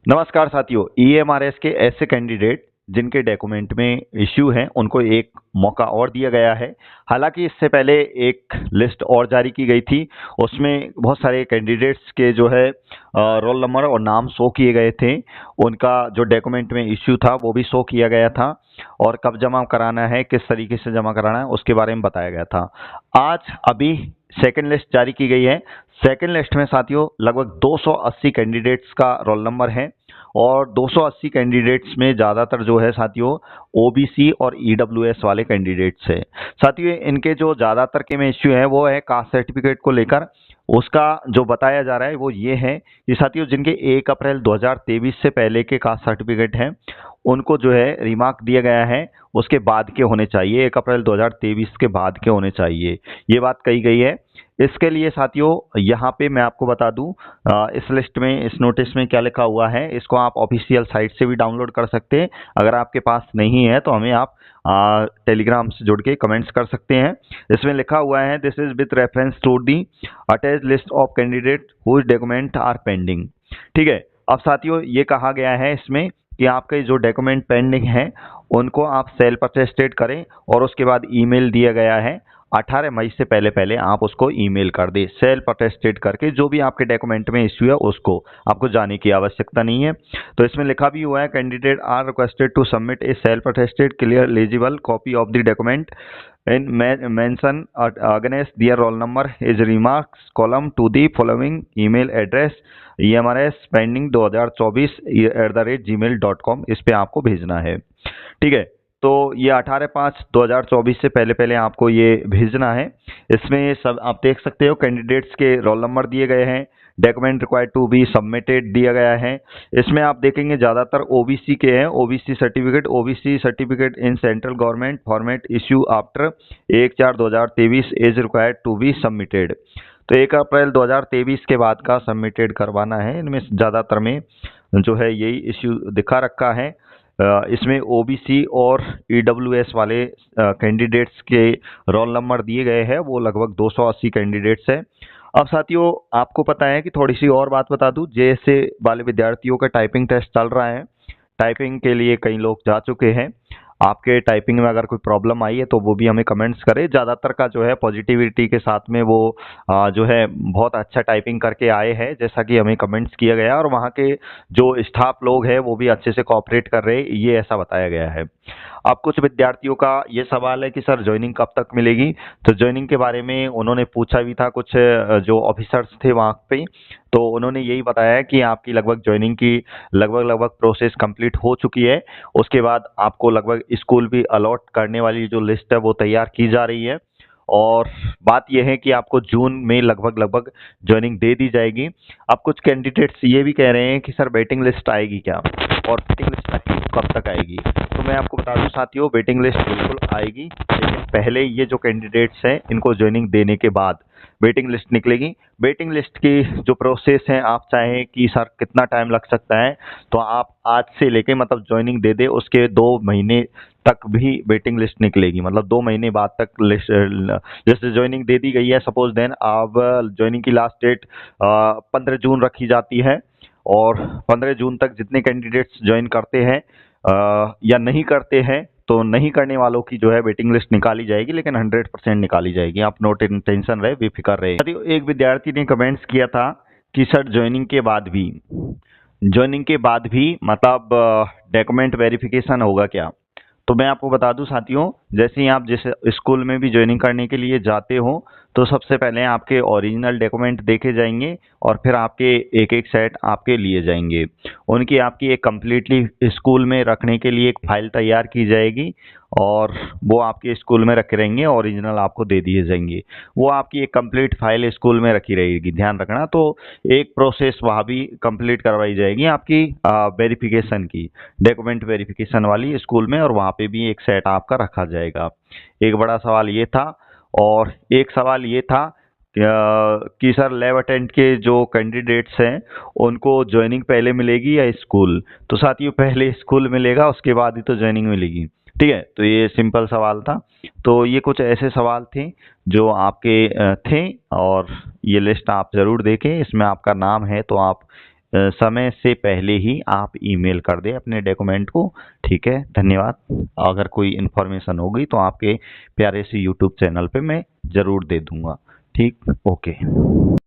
नमस्कार साथियों, ईएमआरएस के ऐसे कैंडिडेट जिनके डॉक्यूमेंट में इश्यू हैं उनको एक मौका और दिया गया है। हालांकि इससे पहले एक लिस्ट और जारी की गई थी, उसमें बहुत सारे कैंडिडेट्स के जो है रोल नंबर और नाम शो किए गए थे। उनका जो डॉक्यूमेंट में इश्यू था वो भी शो किया गया था और कब जमा कराना है, किस तरीके से जमा कराना है उसके बारे में बताया गया था। आज अभी सेकेंड लिस्ट जारी की गई है। सेकेंड लिस्ट में साथियों लगभग 280 कैंडिडेट्स का रोल नंबर है और 280 कैंडिडेट्स में ज़्यादातर जो है साथियों ओबीसी और ईडब्ल्यूएस वाले कैंडिडेट्स है। साथियों इनके जो ज़्यादातर के में इश्यू है वो है कास्ट सर्टिफिकेट को लेकर। उसका जो बताया जा रहा है वो ये है कि साथियों जिनके 1 अप्रैल 2023 से पहले के कास्ट सर्टिफिकेट हैं उनको जो है रिमार्क दिया गया है, उसके बाद के होने चाहिए, 1 अप्रैल 2023 के बाद के होने चाहिए, ये बात कही गई है। इसके लिए साथियों यहाँ पे मैं आपको बता दूं इस लिस्ट में, इस नोटिस में क्या लिखा हुआ है, इसको आप ऑफिशियल साइट से भी डाउनलोड कर सकते हैं। अगर आपके पास नहीं है तो हमें आप टेलीग्राम से जुड़ के कमेंट्स कर सकते हैं। इसमें लिखा हुआ है this is with reference to the attach list of candidate whose document are pending. ठीक है, अब साथियों ये कहा गया है इसमें कि आपके जो डॉक्यूमेंट पेंडिंग हैं उनको आप सेल्फ अटेस्टेड करें और उसके बाद ईमेल दिया गया है 18 मई से पहले पहले आप उसको ईमेल कर दें सेल्फ अटेस्टेड करके। जो भी आपके डॉक्यूमेंट में इश्यू है उसको आपको जाने की आवश्यकता नहीं है। तो इसमें लिखा भी हुआ है candidate are requested to submit a self attested clear eligible copy of the document in mention against their roll number is remarks column to the following email address emrs pending 2024@gmail.com। इस पे आपको भेजना है। ठीक है, तो ये 18/5/2024 से पहले पहले आपको ये भेजना है। इसमें सब आप देख सकते हो कैंडिडेट्स के रोल नंबर दिए गए हैं, document required to be submitted दिया गया है। इसमें आप देखेंगे ज़्यादातर ओबीसी के हैं। OBC certificate in central government format issue after 1/4/2023 is required to be submitted. तो 1 अप्रैल 2023 के बाद का सबमिटेड करवाना है। इनमें ज़्यादातर में जो है यही इश्यू दिखा रखा है। इसमें ओबीसी और ईडब्ल्यूएस वाले कैंडिडेट्स के रोल नंबर दिए गए हैं, वो लगभग 280 कैंडिडेट्स हैं। अब साथियों आपको पता है कि थोड़ी सी और बात बता दूं, जेएसए वाले विद्यार्थियों का टाइपिंग टेस्ट चल रहा है। टाइपिंग के लिए कई लोग जा चुके हैं। आपके टाइपिंग में अगर कोई प्रॉब्लम आई है तो वो भी हमें कमेंट्स करें। ज़्यादातर का जो है पॉजिटिविटी के साथ में वो जो है बहुत अच्छा टाइपिंग करके आए हैं जैसा कि हमें कमेंट्स किया गया, और वहाँ के जो स्टाफ लोग हैं वो भी अच्छे से कोऑपरेट कर रहे हैं, ये ऐसा बताया गया है। अब कुछ विद्यार्थियों का ये सवाल है कि सर ज्वाइनिंग कब तक मिलेगी। तो ज्वाइनिंग के बारे में उन्होंने पूछा भी था कुछ जो ऑफिसर्स थे वहाँ पे, तो उन्होंने यही बताया कि आपकी लगभग ज्वाइनिंग की लगभग प्रोसेस कंप्लीट हो चुकी है। उसके बाद आपको लगभग स्कूल भी अलॉट करने वाली जो लिस्ट है वो तैयार की जा रही है, और बात यह है कि आपको जून में लगभग ज्वाइनिंग दे दी जाएगी। अब कुछ कैंडिडेट्स ये भी कह रहे हैं कि सर वेटिंग लिस्ट आएगी क्या, और वेटिंग लिस्ट आएगी तो कब तक आएगी। तो मैं आपको बता दूं साथियों, वेटिंग लिस्ट बिल्कुल आएगी, लेकिन पहले ये जो कैंडिडेट्स हैं इनको ज्वाइनिंग देने के बाद वेटिंग लिस्ट निकलेगी। वेटिंग लिस्ट की जो प्रोसेस है, आप चाहें कि सर कितना टाइम लग सकता है, तो आप आज से लेके मतलब ज्वाइनिंग दे दे उसके 2 महीने तक भी वेटिंग लिस्ट निकलेगी। मतलब 2 महीने बाद तक लिस्ट, जैसे ज्वाइनिंग दे दी गई है सपोज देन, अब ज्वाइनिंग की लास्ट डेट 15 जून रखी जाती है, और 15 जून तक जितने कैंडिडेट्स ज्वाइन करते हैं या नहीं करते हैं, तो नहीं करने वालों की जो है वेटिंग लिस्ट निकाली जाएगी, लेकिन 100% निकाली जाएगी। आप नो टेंशन रहे, बेफिक्र रहे। एक विद्यार्थी ने कमेंट्स किया था कि सर ज्वाइनिंग के बाद भी मतलब डॉक्यूमेंट वेरिफिकेशन होगा क्या। तो मैं आपको बता दूं साथियों, जैसे ही आप जिस स्कूल में भी ज्वाइनिंग करने के लिए जाते हो तो सबसे पहले आपके ओरिजिनल डॉक्यूमेंट देखे जाएंगे और फिर आपके एक एक सेट आपके लिए जाएंगे। उनकी आपकी एक कम्प्लीटली स्कूल में रखने के लिए एक फाइल तैयार की जाएगी, और वो आपके स्कूल में रखे रहेंगे, ओरिजिनल आपको दे दिए जाएंगे। वो आपकी एक कंप्लीट फाइल स्कूल में रखी रहेगी, ध्यान रखना। तो एक प्रोसेस वहाँ भी कंप्लीट करवाई जाएगी आपकी वेरिफिकेशन की, डॉक्यूमेंट वेरिफिकेशन वाली स्कूल में, और वहाँ पे भी एक सेट आपका रखा जाएगा। एक बड़ा सवाल ये था, और एक सवाल ये था कि सर लैब अटेंड के जो कैंडिडेट्स हैं उनको ज्वाइनिंग पहले मिलेगी या स्कूल। तो साथियों पहले स्कूल मिलेगा, उसके बाद ही तो ज्वाइनिंग मिलेगी। ठीक है, तो ये सिंपल सवाल था। तो ये कुछ ऐसे सवाल थे जो आपके थे, और ये लिस्ट आप ज़रूर देखें, इसमें आपका नाम है तो आप समय से पहले ही आप ईमेल कर दें अपने डॉक्यूमेंट को। ठीक है, धन्यवाद। अगर कोई इन्फॉर्मेशन होगी तो आपके प्यारे से यूट्यूब चैनल पे मैं ज़रूर दे दूंगा। ठीक, ओके।